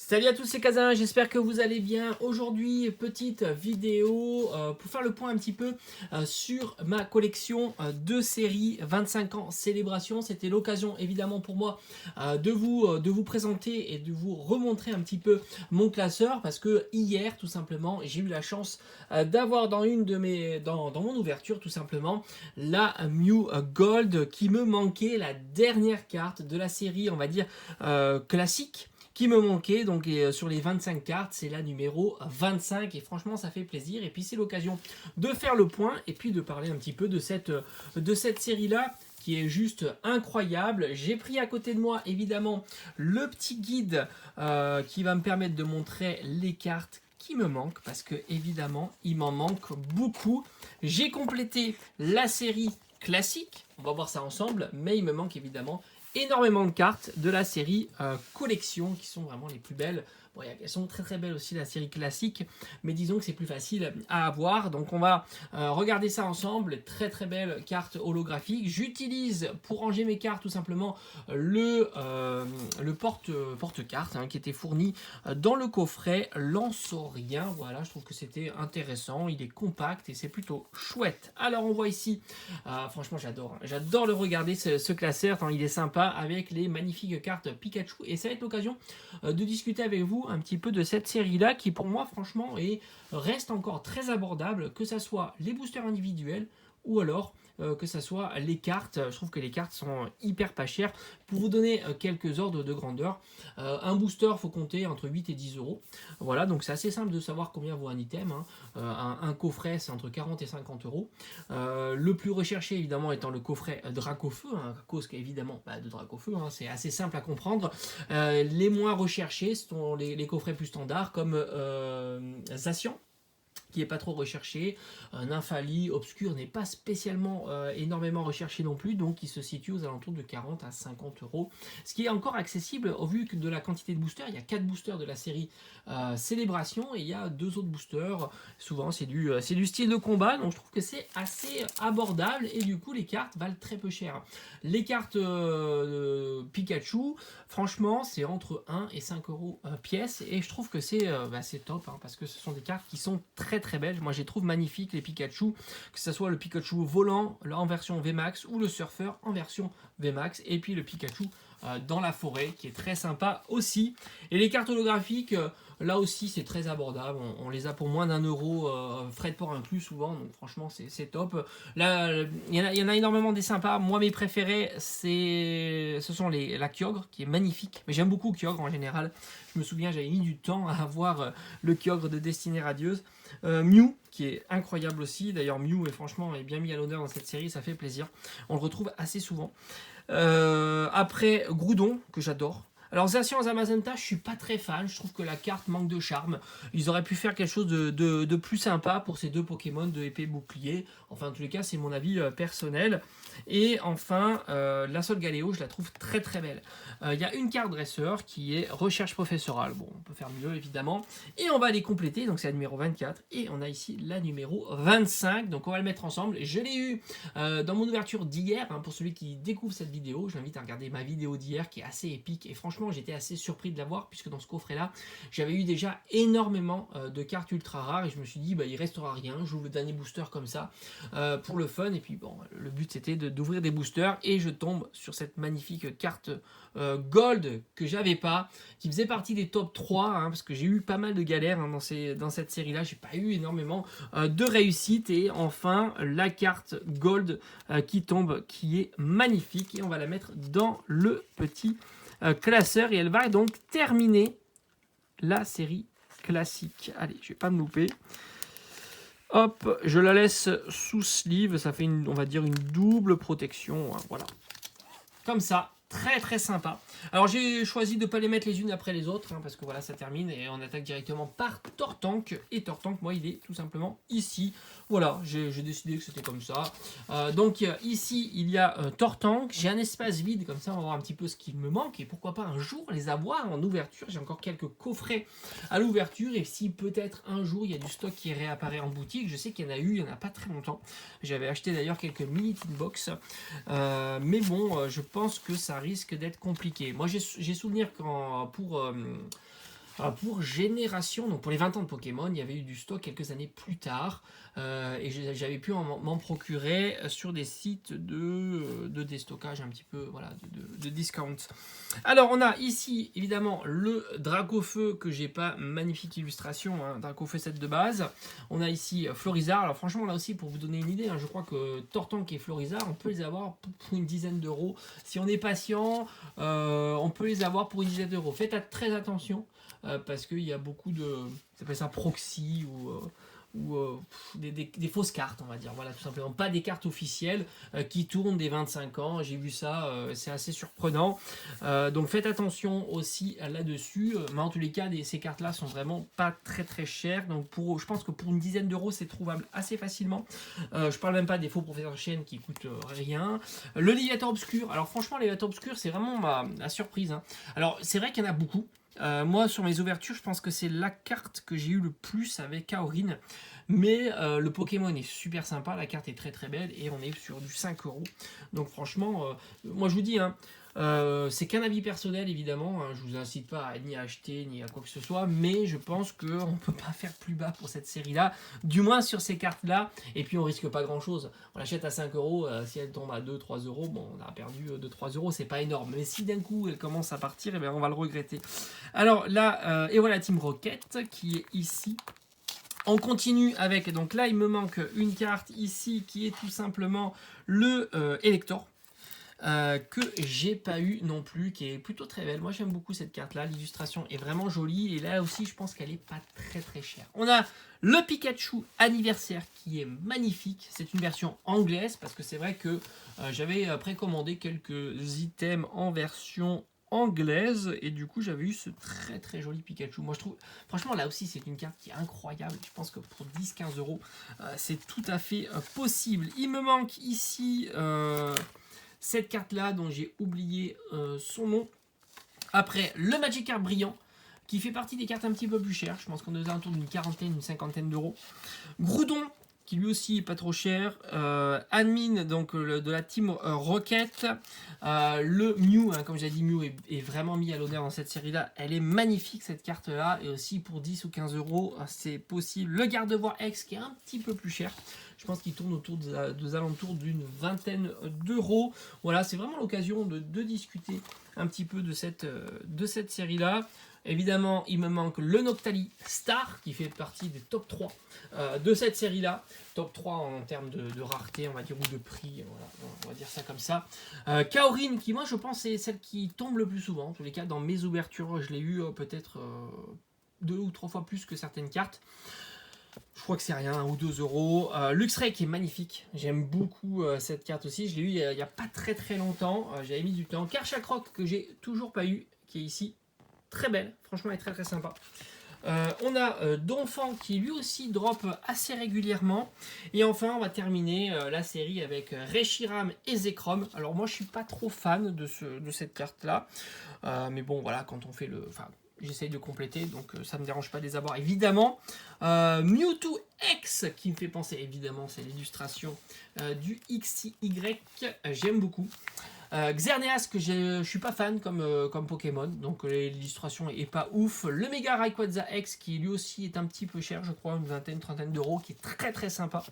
Salut à tous, c'est Kazin, j'espère que vous allez bien. Aujourd'hui, petite vidéo pour faire le point un petit peu sur ma collection de séries 25 ans célébration. C'était l'occasion évidemment pour moi de vous présenter et de vous remontrer un petit peu mon classeur parce que hier tout simplement j'ai eu la chance d'avoir dans dans mon ouverture tout simplement la Mew Gold qui me manquait, la dernière carte de la série on va dire classique qui me manquait, donc sur les 25 cartes, c'est la numéro 25 et franchement ça fait plaisir et puis c'est l'occasion de faire le point et puis de parler un petit peu de cette série-là qui est juste incroyable. J'ai pris à côté de moi évidemment le petit guide qui va me permettre de montrer les cartes qui me manquent parce que évidemment il m'en manque beaucoup. J'ai complété la série classique, on va voir ça ensemble, mais il me manque évidemment énormément de cartes de la série collection qui sont vraiment les plus belles. Bon, elles sont très très belles aussi la série classique, mais disons que c'est plus facile à avoir. Donc on va regarder ça ensemble. Très très belle carte holographique. J'utilise pour ranger mes cartes tout simplement le porte-carte qui était fourni dans le coffret Lansorien. Voilà, je trouve que c'était intéressant. Il est compact et c'est plutôt chouette. Alors on voit ici, franchement j'adore le regarder ce classeur, tant il est sympa avec les magnifiques cartes Pikachu et ça va être l'occasion de discuter avec vous un petit peu de cette série là qui pour moi franchement reste encore très abordable, que ça soit les boosters individuels ou alors que ça soit les cartes. Je trouve que les cartes sont hyper pas chères. Pour vous donner quelques ordres de grandeur, un booster faut compter entre 8 et 10 euros. Voilà, donc c'est assez simple de savoir combien vaut un item. Un coffret c'est entre 40 et 50 euros. Le plus recherché évidemment étant le coffret Dracofeu, à cause évidemment de Dracofeu, c'est assez simple à comprendre. Les moins recherchés sont les coffrets plus standards comme Zacian, qui est pas trop recherché. Nymphali Obscur n'est pas spécialement énormément recherché non plus, donc il se situe aux alentours de 40 à 50 euros. Ce qui est encore accessible au vu de la quantité de boosters. Il y a 4 boosters de la série Célébration et il y a 2 autres boosters. Souvent c'est du style de combat, donc je trouve que c'est assez abordable et du coup les cartes valent très peu cher. Les cartes Pikachu, franchement c'est entre 1 et 5 euros pièce et je trouve que c'est top parce que ce sont des cartes qui sont très très belles. Moi, je les trouve magnifiques, les Pikachu, que ce soit le Pikachu volant en version VMAX ou le surfeur en version VMAX, et puis le Pikachu dans la forêt qui est très sympa aussi. Et les cartes holographiques, là aussi c'est très abordable, on les a pour moins d'un euro, frais de port inclus souvent, donc franchement c'est top. Là il y en a énormément des sympas. Moi mes préférés ce sont la Kyogre qui est magnifique, mais j'aime beaucoup Kyogre en général. Je me souviens j'avais mis du temps à avoir le Kyogre de Destinée Radieuse. Mew qui est incroyable aussi, d'ailleurs Mew est bien mis à l'honneur dans cette série, ça fait plaisir, on le retrouve assez souvent. Après Groudon que j'adore. Alors Zacian Zamazenta, je suis pas très fan, je trouve que la carte manque de charme. Ils auraient pu faire quelque chose de plus sympa pour ces deux Pokémon de épée bouclier. Enfin en tous les cas c'est mon avis personnel. Et enfin la Solgaleo, je la trouve très très belle. Il y a une carte dresseur qui est recherche professorale. Bon on peut faire mieux évidemment. Et on va les compléter, donc c'est la numéro 24. Et on a ici la numéro 25. Donc on va le mettre ensemble. Je l'ai eu dans mon ouverture d'hier. Pour celui qui découvre cette vidéo, je l'invite à regarder ma vidéo d'hier qui est assez épique. Et franchement j'étais assez surpris de l'avoir puisque dans ce coffret là j'avais eu déjà énormément de cartes ultra rares et je me suis dit il restera rien, j'ouvre le dernier booster comme ça pour le fun. Et puis bon, le but c'était d'ouvrir des boosters et je tombe sur cette magnifique carte gold que j'avais pas, qui faisait partie des top 3 parce que j'ai eu pas mal de galères dans cette série là, j'ai pas eu énormément de réussite. Et enfin la carte gold qui tombe, qui est magnifique, et on va la mettre dans le petit classeur et elle va donc terminer la série classique. Allez, je vais pas me louper. Hop, je la laisse sous sleeve, ça fait on va dire une double protection, voilà. Comme ça, très très sympa. Alors j'ai choisi de ne pas les mettre les unes après les autres, parce que voilà, ça termine et on attaque directement par Tortank. Et Tortank, moi, il est tout simplement ici. Voilà, j'ai décidé que c'était comme ça. Donc ici, il y a Tortank. J'ai un espace vide, comme ça, on va voir un petit peu ce qu'il me manque. Et pourquoi pas un jour les avoir en ouverture. J'ai encore quelques coffrets à l'ouverture. Et si peut-être un jour, il y a du stock qui réapparaît en boutique. Je sais qu'il y en a eu, il n'y en a pas très longtemps. J'avais acheté d'ailleurs quelques mini tin box. Mais bon, je pense que ça risque d'être compliqué. Moi, j'ai souvenir Pour Génération, donc pour les 20 ans de Pokémon, il y avait eu du stock quelques années plus tard. Et j'avais pu m'en procurer sur des sites de déstockage un petit peu, voilà, de discount. Alors on a ici évidemment le Dracofeu que j'ai pas, magnifique illustration, hein, Dracofeu 7 de base. On a ici Florizard. Alors franchement là aussi pour vous donner une idée, hein, je crois que Tortank et Florizard on peut les avoir pour une dizaine d'euros. Si on est patient, on peut les avoir pour une dizaine d'euros. Faites très attention parce qu'il y a beaucoup de, ça s'appelle ça proxy ou des fausses cartes, on va dire, voilà, tout simplement, pas des cartes officielles qui tournent des 25 ans, j'ai vu ça, c'est assez surprenant, donc faites attention aussi là-dessus, mais en tous les cas, ces cartes-là sont vraiment pas très chères, donc je pense que pour une dizaine d'euros, c'est trouvable assez facilement, je parle même pas des faux professeurs Chêne qui coûtent rien, le Léviathan Obscur, alors franchement, le Léviathan Obscur, c'est vraiment la surprise, hein. Alors, c'est vrai qu'il y en a beaucoup. Moi, sur mes ouvertures, je pense que c'est la carte que j'ai eu le plus avec Kaorin. Mais le Pokémon est super sympa, la carte est très belle et on est sur du 5 euros. Donc franchement, moi je vous dis, hein, c'est qu'un avis personnel évidemment. Hein, je vous incite pas ni à acheter ni à quoi que ce soit, mais je pense qu'on ne peut pas faire plus bas pour cette série-là, du moins sur ces cartes-là. Et puis on risque pas grand-chose. On l'achète à 5 euros, si elle tombe à 2-3 euros, bon, on a perdu 2-3 euros, c'est pas énorme. Mais si d'un coup elle commence à partir, eh bien, on va le regretter. Alors là, et voilà Team Rocket qui est ici. On continue avec, donc là il me manque une carte ici qui est tout simplement le Elector. Que j'ai pas eu non plus, qui est plutôt très belle. Moi j'aime beaucoup cette carte là, l'illustration est vraiment jolie et là aussi je pense qu'elle est pas très chère. On a le Pikachu anniversaire qui est magnifique, c'est une version anglaise parce que c'est vrai que j'avais précommandé quelques items en version anglaise et du coup j'avais eu ce très joli Pikachu. Moi je trouve franchement là aussi c'est une carte qui est incroyable, je pense que pour 10-15 euros c'est tout à fait possible. Il me manque ici cette carte là dont j'ai oublié son nom. Après le Magikarp brillant qui fait partie des cartes un petit peu plus chères, je pense qu'on est aux alentours d'une quarantaine, une cinquantaine d'euros. Groudon qui lui aussi est pas trop cher, admin donc de la team Rocket, le Mew, hein, comme j'ai dit, Mew est vraiment mis à l'honneur dans cette série là, elle est magnifique cette carte là, et aussi pour 10 ou 15 euros c'est possible. Le Gardevoir X qui est un petit peu plus cher, je pense qu'il tourne autour des alentours d'une vingtaine d'euros. Voilà, c'est vraiment l'occasion de discuter un petit peu de cette série là. Évidemment, il me manque le Noctali Star qui fait partie des top 3 de cette série-là. Top 3 en termes de rareté, on va dire, ou de prix. Voilà, on va dire ça comme ça. Kaorin, qui moi je pense est celle qui tombe le plus souvent. En tous les cas, dans mes ouvertures, je l'ai eu peut-être 2 ou 3 fois plus que certaines cartes. Je crois que c'est rien, 1 ou 2 euros. Luxray qui est magnifique. J'aime beaucoup cette carte aussi. Je l'ai eu il n'y a pas très longtemps. J'avais mis du temps. Karchakroc que j'ai toujours pas eu, qui est ici. Très belle, franchement elle est très sympa. On a Donphan qui lui aussi drop assez régulièrement. Et enfin on va terminer la série avec Reshiram et Zekrom. Alors moi je suis pas trop fan de cette carte là. Mais bon voilà, quand on fait le... Enfin, j'essaye de compléter, donc ça me dérange pas de les avoir évidemment. Mewtwo X qui me fait penser, évidemment c'est l'illustration du XY, j'aime beaucoup. Xerneas que je suis pas fan comme Pokémon, donc l'illustration est pas ouf. Le Mega Rayquaza X qui lui aussi est un petit peu cher, je crois, une vingtaine, trentaine d'euros, qui est très sympa.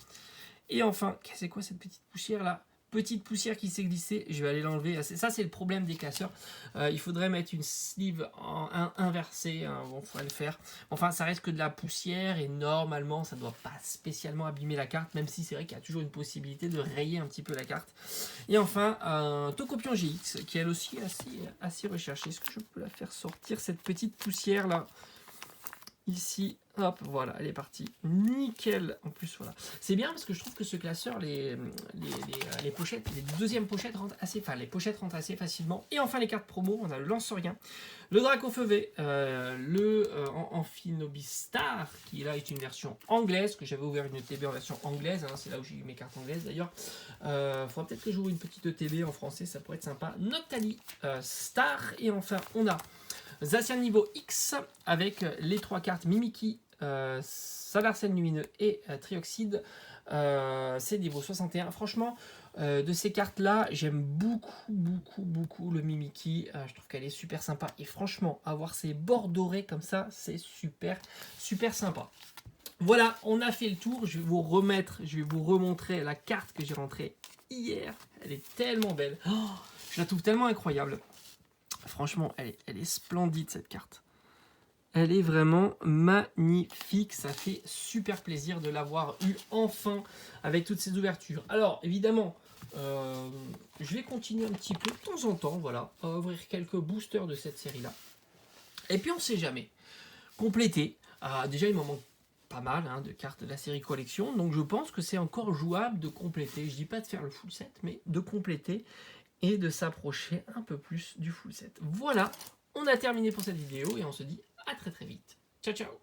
Et enfin, c'est quoi cette petite poussière là? Petite poussière qui s'est glissée, je vais aller l'enlever. Ça c'est le problème des casseurs. Il faudrait mettre une sleeve inversée, hein. Bon, faudrait le faire. Enfin, ça reste que de la poussière et normalement ça ne doit pas spécialement abîmer la carte, même si c'est vrai qu'il y a toujours une possibilité de rayer un petit peu la carte. Et enfin, un Tokopion GX qui est elle aussi assez recherchée. Est-ce que je peux la faire sortir cette petite poussière là? Ici, hop, voilà, elle est partie. Nickel. En plus, voilà. C'est bien parce que je trouve que ce classeur, les pochettes, les deuxièmes pochettes rentrent assez, enfin, les pochettes rentrent assez facilement. Et enfin, les cartes promo, on a le Lancerien, le Dracofeu, le Amphinobistar, qui là est une version anglaise, que j'avais ouvert une ETB en version anglaise, hein, c'est là où j'ai eu mes cartes anglaises d'ailleurs. Faudra peut-être que j'ouvre une petite ETB en français, ça pourrait être sympa. Noctali Star, et enfin, on a Zacian niveau X avec les 3 cartes Mimikyu, Salarsène lumineux et Trioxide. C'est niveau 61. Franchement, De ces cartes-là, j'aime beaucoup le Mimikyu. Je trouve qu'elle est super sympa. Et franchement, avoir ces bords dorés comme ça, c'est super sympa. Voilà, on a fait le tour. Je vais vous remontrer la carte que j'ai rentrée hier. Elle est tellement belle. Oh, je la trouve tellement incroyable. Franchement, elle est splendide cette carte. Elle est vraiment magnifique. Ça fait super plaisir de l'avoir eu enfin avec toutes ces ouvertures. Alors, évidemment, je vais continuer un petit peu de temps en temps, voilà, à ouvrir quelques boosters de cette série-là. Et puis, on ne sait jamais. Compléter. Déjà, il m'en manque pas mal hein, de cartes de la série collection. Donc, je pense que c'est encore jouable de compléter. Je dis pas de faire le full set, mais de compléter et de s'approcher un peu plus du full set. Voilà, on a terminé pour cette vidéo et on se dit à très vite. Ciao, ciao!